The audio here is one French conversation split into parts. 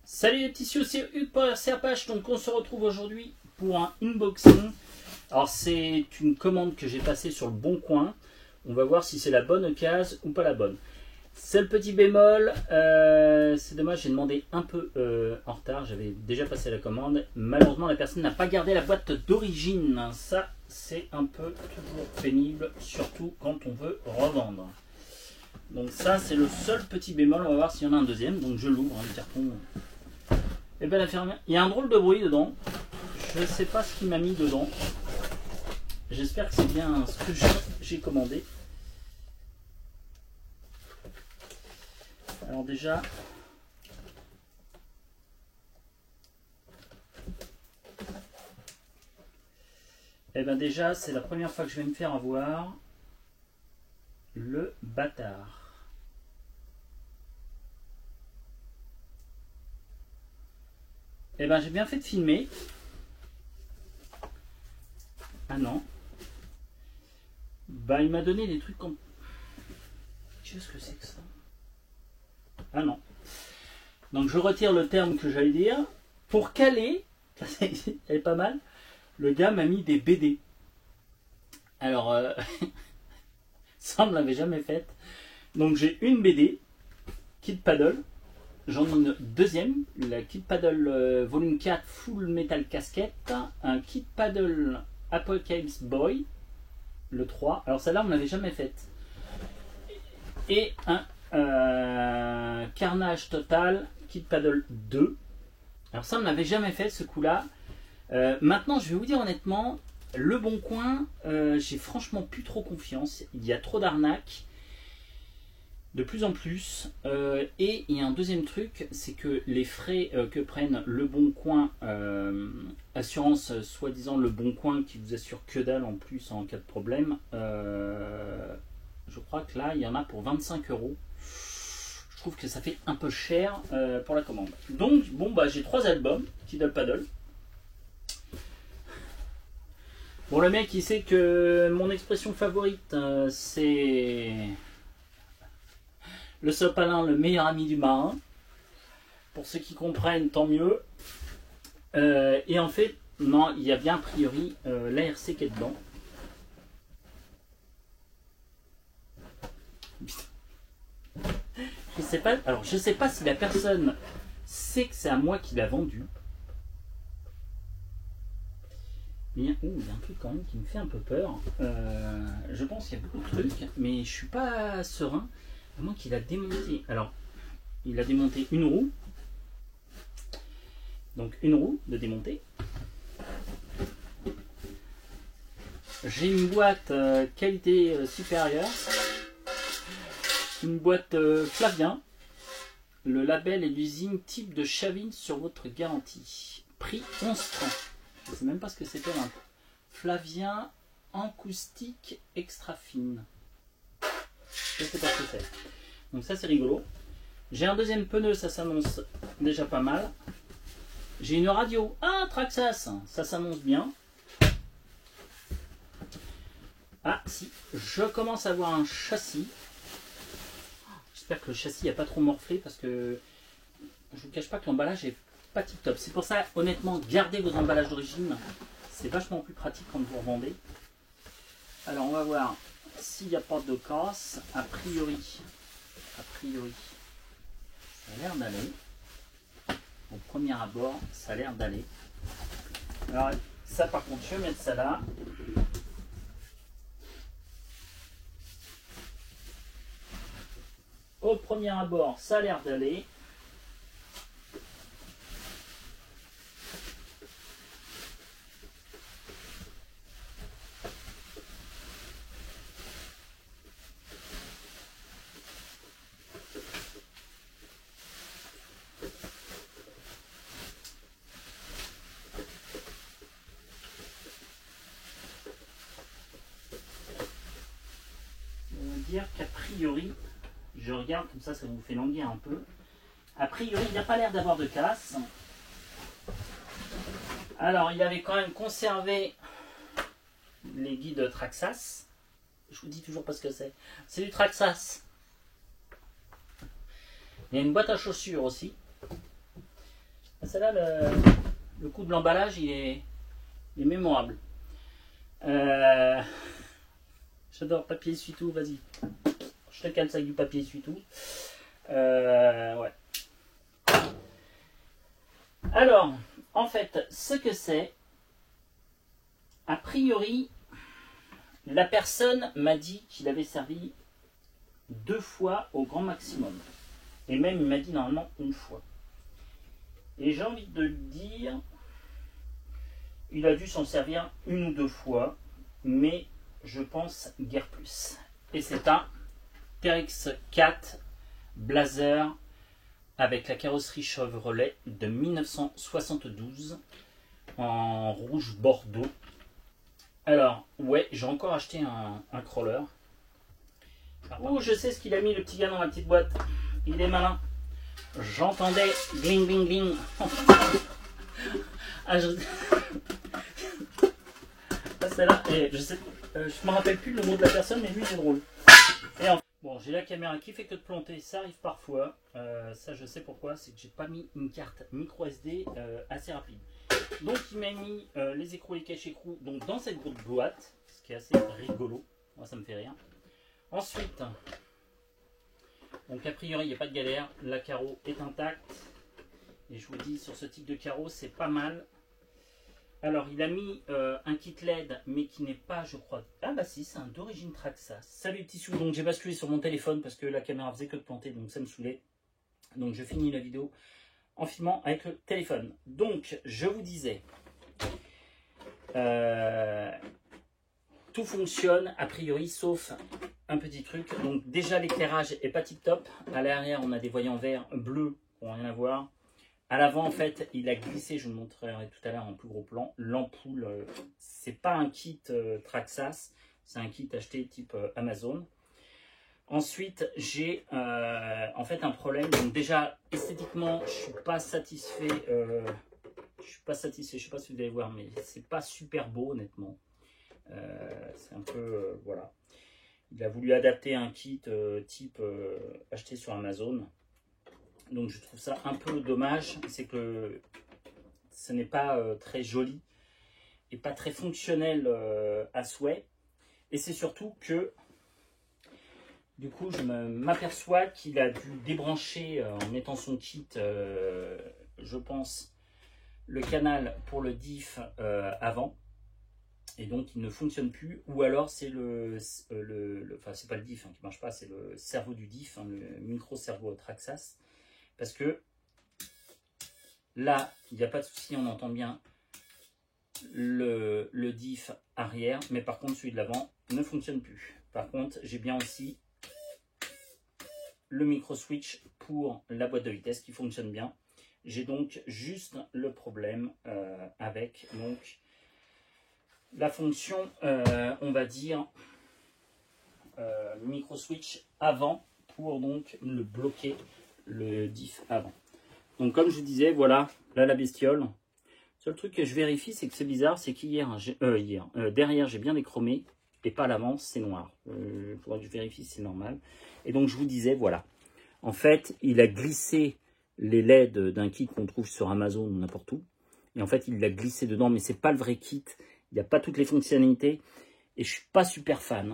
Salut les petits sioux, c'est Hugues pour RCAPH. Donc on se retrouve aujourd'hui pour un unboxing. Alors c'est une commande que j'ai passée sur le Bon Coin. On va voir si c'est la bonne case ou pas la bonne. C'est le petit bémol, c'est dommage, j'ai demandé un peu en retard, j'avais déjà passé la commande. Malheureusement la personne n'a pas gardé la boîte d'origine. Ça c'est un peu toujours pénible, surtout quand on veut revendre. Donc ça c'est le seul petit bémol, on va voir s'il y en a un deuxième. Donc je l'ouvre, le carton. Et bien l'infirmière, il y a un drôle de bruit dedans. Je ne sais pas ce qu'il m'a mis dedans. J'espère que c'est bien ce que j'ai commandé. Alors déjà, déjà c'est la première fois que je vais me faire avoir. Le bâtard. J'ai bien fait de filmer. Ah non. Il m'a donné des trucs comme... Qu'est-ce que c'est que ça? Ah non. Donc je retire le terme que j'allais dire. Pour caler, elle est pas mal, le gars m'a mis des BD. Alors, ça on ne l'avait jamais fait. Donc j'ai une BD, Kid Paddle. J'en ai une deuxième, la Kid Paddle volume 4 Full Metal Casquette. Un Kid Paddle Apocalypse Boy, le 3. Alors celle-là on ne l'avait jamais faite. Et un Carnage Total Kid Paddle 2. Alors ça on ne l'avait jamais fait ce coup-là. Maintenant je vais vous dire honnêtement, le Bon Coin, j'ai franchement plus trop confiance. Il y a trop d'arnaques. De plus en plus, et il y a un deuxième truc, c'est que les frais que prennent le Bon Coin, assurance soi-disant le Bon Coin qui vous assure que dalle en plus en cas de problème, je crois que là il y en a pour 25 €. Je trouve que ça fait un peu cher pour la commande. Donc bon j'ai 3 albums, Kid Paddle. Bon, le mec il sait que mon expression favorite c'est... Le sopalin, le meilleur ami du marin. Pour ceux qui comprennent, tant mieux. Et en fait, non, il y a bien a priori l'ARC qui est dedans. Je sais pas. Alors, je sais pas si la personne sait que c'est à moi qui l'a vendu. Il y a un truc quand même qui me fait un peu peur. Je pense qu'il y a beaucoup de trucs, mais je suis pas serein. À moins qu'il a démonté. Alors, il a démonté une roue. Donc, une roue de démonter. J'ai une boîte qualité supérieure. Une boîte Flavien. Le label et l'usine type de Chavine sur votre garantie. Prix 11 francs. Je ne sais même pas ce que c'était. Flavien acoustique extra fine. Je ne sais pas ce que c'est. Donc ça c'est rigolo. J'ai un deuxième pneu, ça s'annonce déjà pas mal. J'ai une radio. Ah, Traxxas, ça s'annonce bien. Ah si, je commence à avoir un châssis. J'espère que le châssis n'a pas trop morflé parce que je ne vous cache pas que l'emballage est pas tip top. C'est pour ça, honnêtement, gardez vos emballages d'origine. C'est vachement plus pratique quand vous revendez. Alors on va voir s'il n'y a pas de casse. A priori, ça a l'air d'aller. Au premier abord, ça a l'air d'aller. Alors ça par contre, je vais mettre ça là. Au premier abord, ça a l'air d'aller. Dire qu'a priori, je regarde comme ça vous fait languir un peu. A priori, il n'y a pas l'air d'avoir de casse. Alors, il avait quand même conservé les guides Traxxas. Je vous dis toujours pas ce que c'est. C'est du Traxxas. Il y a une boîte à chaussures aussi. Celle-là, le coup de l'emballage, il est mémorable. J'adore papier essuie-tout, vas-y. Je te cale ça avec du papier essuie-tout. Ouais. Alors, en fait, ce que c'est, a priori, la personne m'a dit qu'il avait servi 2 fois au grand maximum. Et même, il m'a dit normalement 1 fois. Et j'ai envie de dire, il a dû s'en servir 1 ou 2 fois, mais je pense guère plus. Et c'est un Terex 4 Blazer avec la carrosserie Chevrolet de 1972 en rouge bordeaux. Alors, ouais, j'ai encore acheté un crawler. Oh, je sais ce qu'il a mis, le petit gars, dans la petite boîte. Il est malin. J'entendais gling gling gling. Ah, celle-là, je sais, je me rappelle plus le nom de la personne, mais lui, c'est drôle. Et bon, j'ai la caméra qui fait que de planter, ça arrive parfois. Ça, je sais pourquoi, c'est que j'ai pas mis une carte micro SD assez rapide. Donc, il m'a mis les écrous et les caches-écrous donc dans cette grosse boîte, ce qui est assez rigolo. Moi, ça me fait rire. Ensuite, donc a priori, il n'y a pas de galère. La carreau est intacte. Et je vous dis, sur ce type de carreau, c'est pas mal. Alors, il a mis un kit LED, mais qui n'est pas, je crois... Ah bah si, c'est un d'origine Traxxas. Salut petit sous. Donc, j'ai basculé sur mon téléphone parce que la caméra faisait que de planter, donc ça me saoulait. Donc, je finis la vidéo en filmant avec le téléphone. Donc, je vous disais... tout fonctionne, a priori, sauf un petit truc. Donc, déjà, l'éclairage est pas tip-top. À l'arrière, on a des voyants verts, bleus, qui n'ont rien à voir. À l'avant, en fait, il a glissé, je vous le montrerai tout à l'heure en plus gros plan. L'ampoule, c'est pas un kit Traxxas, c'est un kit acheté type Amazon. Ensuite, j'ai en fait un problème. Donc déjà, esthétiquement, je suis pas satisfait. Je sais pas si vous allez voir, mais c'est pas super beau, honnêtement. C'est un peu, voilà. Il a voulu adapter un kit type acheté sur Amazon. Donc je trouve ça un peu dommage, c'est que ce n'est pas très joli et pas très fonctionnel à souhait. Et c'est surtout que du coup je m'aperçois qu'il a dû débrancher en mettant son kit, je pense, le canal pour le diff avant. Et donc il ne fonctionne plus, ou alors c'est enfin c'est pas le diff qui marche pas, c'est le cerveau du diff, le micro-cerveau Traxxas. Parce que là, il n'y a pas de souci, on entend bien le diff arrière, mais par contre celui de l'avant ne fonctionne plus. Par contre, j'ai bien aussi le micro switch pour la boîte de vitesse qui fonctionne bien. J'ai donc juste le problème avec donc la fonction, on va dire, micro switch avant pour donc le bloquer le diff avant. Donc comme je vous disais, voilà, là la bestiole. Le seul truc que je vérifie, c'est que c'est bizarre, c'est qu'hier, derrière j'ai bien déchromé et pas à l'avant, c'est noir. Il faudra que je vérifie si c'est normal. Et donc je vous disais, voilà. En fait, il a glissé les LED d'un kit qu'on trouve sur Amazon ou n'importe où. Et en fait, il l'a glissé dedans, mais c'est pas le vrai kit. Il n'y a pas toutes les fonctionnalités. Et je suis pas super fan.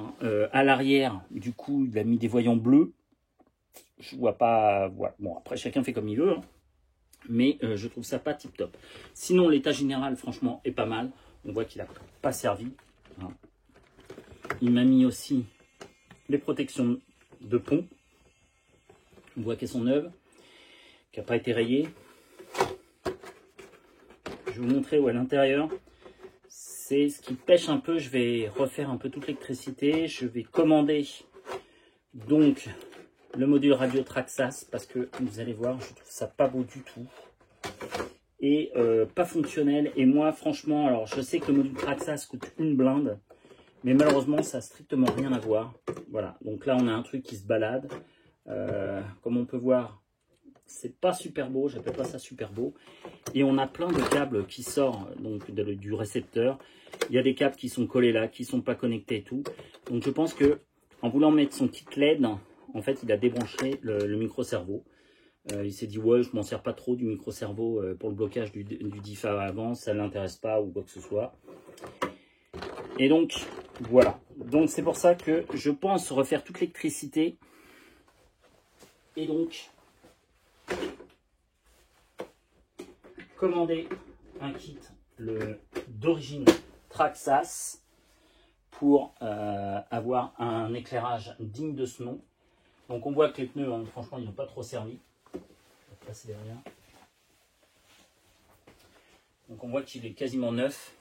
À l'arrière, du coup, il a mis des voyants bleus. Je vois pas... Voilà. Bon, après, chacun fait comme il veut. Hein. Mais je trouve ça pas tip top. Sinon, l'état général, franchement, est pas mal. On voit qu'il n'a pas servi. Hein. Il m'a mis aussi les protections de pont. On voit qu'elles sont neuves, qui n'a pas été rayées. Je vais vous montrer où à l'intérieur. C'est ce qui pêche un peu. Je vais refaire un peu toute l'électricité. Je vais commander donc le module radio Traxxas parce que vous allez voir, je trouve ça pas beau du tout et pas fonctionnel. Et moi, franchement, alors je sais que le module Traxxas coûte une blinde, mais malheureusement, ça n'a strictement rien à voir. Voilà, donc là, on a un truc qui se balade. Comme on peut voir, c'est pas super beau, j'appelle pas ça super beau. Et on a plein de câbles qui sortent donc du récepteur. Il y a des câbles qui sont collés là, qui sont pas connectés et tout. Donc je pense que en voulant mettre son kit LED, en fait il a débranché le micro-cerveau. Il s'est dit ouais, je m'en sers pas trop du micro-cerveau pour le blocage du diff avant, ça l'intéresse pas ou quoi que ce soit. Et donc voilà. Donc c'est pour ça que je pense refaire toute l'électricité. Et donc commander un kit d'origine Traxxas pour avoir un éclairage digne de ce nom. Donc on voit que les pneus, hein, franchement, ils n'ont pas trop servi. On va passer derrière. Donc on voit qu'il est quasiment neuf.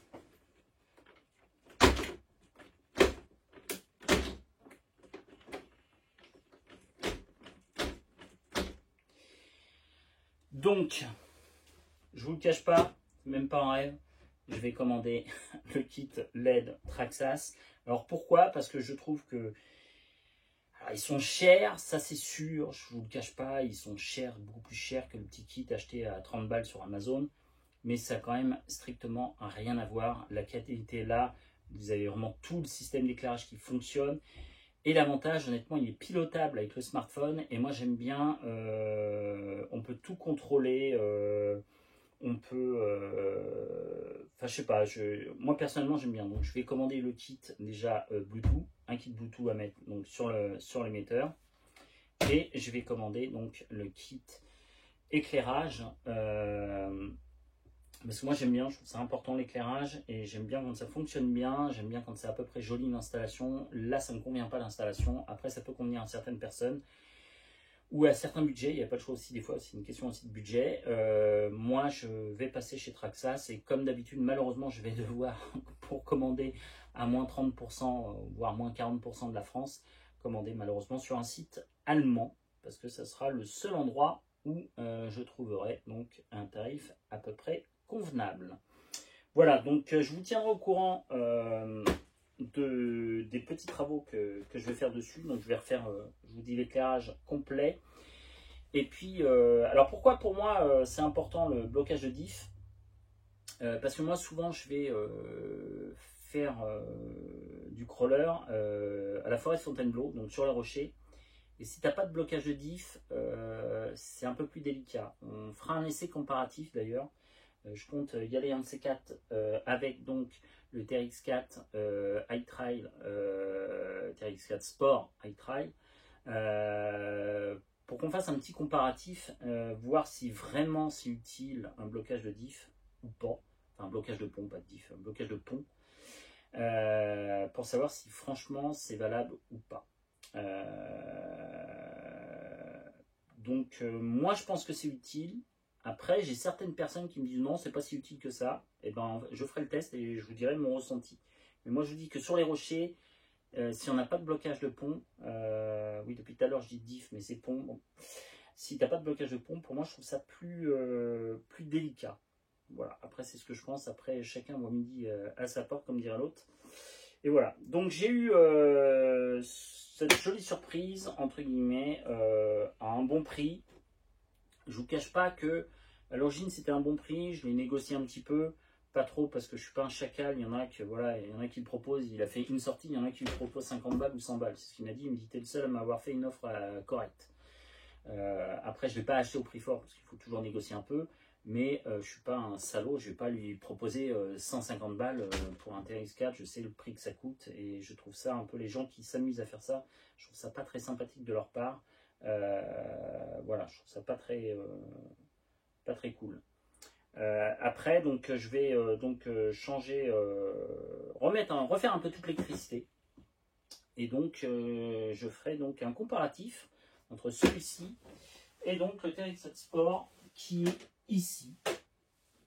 Donc, je vous le cache pas, même pas en rêve, je vais commander le kit LED Traxxas. Alors pourquoi? Parce que je trouve que ils sont chers, ça c'est sûr, je vous le cache pas, ils sont chers, beaucoup plus chers que le petit kit acheté à 30 balles sur Amazon. Mais ça a quand même strictement rien à voir. La qualité est là, vous avez vraiment tout le système d'éclairage qui fonctionne. Et l'avantage, honnêtement, il est pilotable avec le smartphone. Et moi, j'aime bien, on peut tout contrôler. On peut... Enfin, je sais pas. Moi, personnellement, j'aime bien. Donc, je vais commander le kit déjà Bluetooth. Un kit Bluetooth à mettre donc, sur l'émetteur. Et je vais commander donc le kit éclairage. Parce que moi j'aime bien, je trouve ça important l'éclairage et j'aime bien quand ça fonctionne bien, j'aime bien quand c'est à peu près joli l'installation. Là ça ne me convient pas l'installation, après ça peut convenir à certaines personnes ou à certains budgets, il n'y a pas de choix aussi des fois, c'est une question aussi de budget. Moi je vais passer chez Traxxas et comme d'habitude malheureusement je vais devoir pour commander à moins 30% voire moins 40% de la France, commander malheureusement sur un site allemand parce que ça sera le seul endroit où je trouverai donc un tarif à peu près convenable. Voilà, donc je vous tiendrai au courant des petits travaux que je vais faire dessus. Donc je vais refaire, je vous dis, l'éclairage complet. Et puis, alors pourquoi pour moi c'est important le blocage de diff? Parce que moi souvent je vais faire du crawler à la forêt de Fontainebleau, donc sur les rochers. Et si tu n'as pas de blocage de diff, c'est un peu plus délicat. On fera un essai comparatif d'ailleurs. Je compte y aller un de ces quatre avec donc le TRX4 High Trail, TRX4 Sport High Trail, pour qu'on fasse un petit comparatif, voir si vraiment c'est utile un blocage de diff ou pas. Enfin, un blocage de pont, pas de diff, un blocage de pont, pour savoir si franchement c'est valable ou pas. Donc moi je pense que c'est utile. Après j'ai certaines personnes qui me disent non c'est pas si utile que ça. Et ben je ferai le test et je vous dirai mon ressenti. Mais moi je vous dis que sur les rochers, si on n'a pas de blocage de pont, oui depuis tout à l'heure je dis diff mais c'est pont. Bon. Si t'as pas de blocage de pont, pour moi je trouve ça plus délicat. Voilà, après c'est ce que je pense. Après chacun voit midi à sa porte comme dirait l'autre. Et voilà, donc j'ai eu cette jolie surprise, entre guillemets, à un bon prix. Je vous cache pas que à l'origine c'était un bon prix, je l'ai négocié un petit peu, pas trop parce que je suis pas un chacal, il y en a qui le proposent, il a fait une sortie, il y en a qui lui proposent 50 balles ou 100 balles, c'est ce qu'il m'a dit, il me dit t'es le seul à m'avoir fait une offre correcte. Après je vais pas acheter au prix fort parce qu'il faut toujours négocier un peu. Mais je ne suis pas un salaud, je ne vais pas lui proposer 150 balles pour un TRX4, je sais le prix que ça coûte et je trouve ça un peu, les gens qui s'amusent à faire ça, je trouve ça pas très sympathique de leur part. Voilà, je trouve ça pas très cool. Après, donc je vais changer, refaire un peu toute l'électricité. Et donc je ferai donc un comparatif entre celui-ci et donc le TRX4 Sport qui est ici.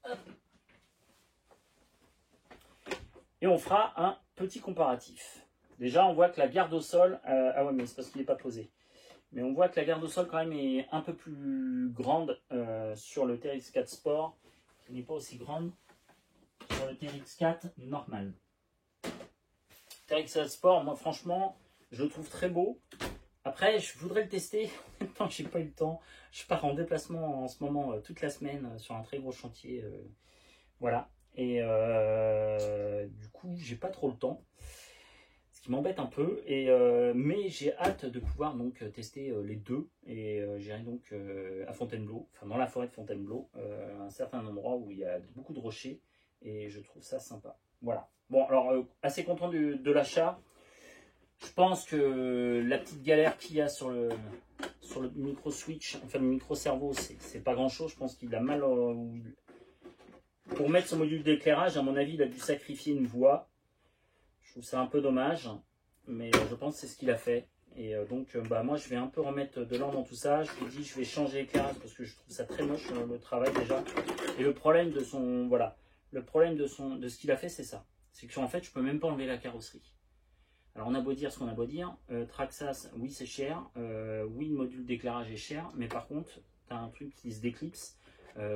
Hop. Et on fera un petit comparatif. Déjà, on voit que la garde au sol... ah ouais, mais c'est parce qu'il n'est pas posé. Mais on voit que la garde au sol, quand même, est un peu plus grande sur le TRX4 Sport, qui n'est pas aussi grande sur le TRX4 normal. TRX4 Sport, moi, franchement, je le trouve très beau. Après, je voudrais le tester, tant que j'ai pas eu le temps. Je pars en déplacement en ce moment toute la semaine sur un très gros chantier. Voilà. Et du coup, j'ai pas trop le temps. Ce qui m'embête un peu. Mais j'ai hâte de pouvoir donc tester les deux. Et j'irai donc à Fontainebleau, enfin dans la forêt de Fontainebleau, un certain endroit où il y a beaucoup de rochers. Et je trouve ça sympa. Voilà. Bon, alors, assez content de l'achat. Je pense que la petite galère qu'il y a sur le micro switch, enfin le micro cerveau, c'est pas grand chose. Je pense qu'il a mal pour mettre son module d'éclairage. À mon avis, il a dû sacrifier une voie. Je trouve ça un peu dommage, mais je pense que c'est ce qu'il a fait. Et donc, moi, je vais un peu remettre de l'ordre dans tout ça. Je lui dis, je vais changer l'éclairage parce que je trouve ça très moche le travail déjà. Et le problème de son, voilà, le problème de ce qu'il a fait, c'est ça. C'est qu'en fait, je peux même pas enlever la carrosserie. Alors on a beau dire ce qu'on a beau dire, Traxxas, oui c'est cher, oui le module d'éclairage est cher, mais par contre, tu as un truc qui se déclipse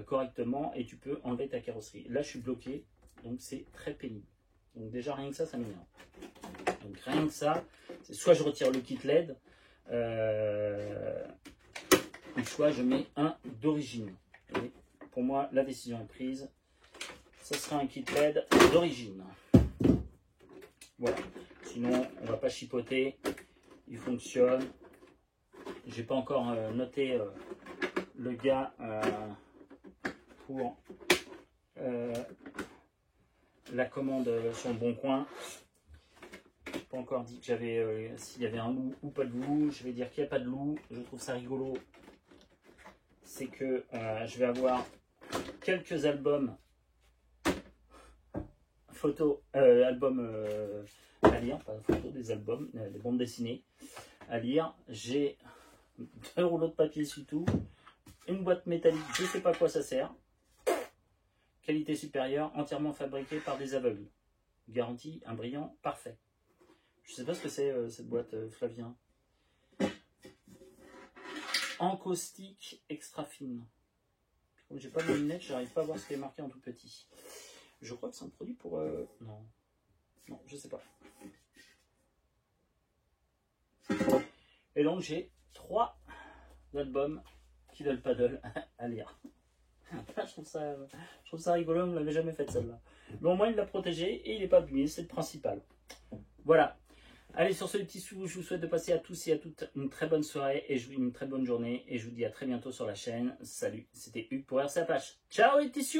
correctement et tu peux enlever ta carrosserie. Là je suis bloqué, donc c'est très pénible. Donc déjà rien que ça m'énerve. Donc rien que ça, c'est soit je retire le kit LED, ou soit je mets un d'origine. Et pour moi, la décision est prise, ce sera un kit LED d'origine. Voilà. Sinon, on va pas chipoter. Il fonctionne. J'ai pas encore noté le gars pour la commande sur le bon coin. J'ai pas encore dit que j'avais s'il y avait un loup ou pas de loup. Je vais dire qu'il n'y a pas de loup. Je trouve ça rigolo. C'est que je vais avoir quelques albums à lire, pas photos, des albums, des bandes dessinées à lire. J'ai 2 rouleaux de papier surtout, une boîte métallique, je ne sais pas à quoi ça sert. Qualité supérieure, entièrement fabriquée par des aveugles. Garantie, un brillant parfait. Je ne sais pas ce que c'est cette boîte, Flavien. Encaustique extra fine. Comme j'ai pas de lunettes, j'arrive pas à voir ce qui est marqué en tout petit. Je crois que c'est un produit pour... Non, je sais pas. Et donc j'ai 3 albums Kiddle Paddle à lire. je trouve ça rigolo, on ne l'avait jamais fait celle-là. Mais au moins il l'a protégé et il n'est pas abîmé, c'est le principal. Voilà. Allez, sur ce petit sou, je vous souhaite de passer à tous et à toutes une très bonne soirée et une très bonne journée. Et je vous dis à très bientôt sur la chaîne. Salut, c'était Hugues pour RC Apache. Ciao les tissus!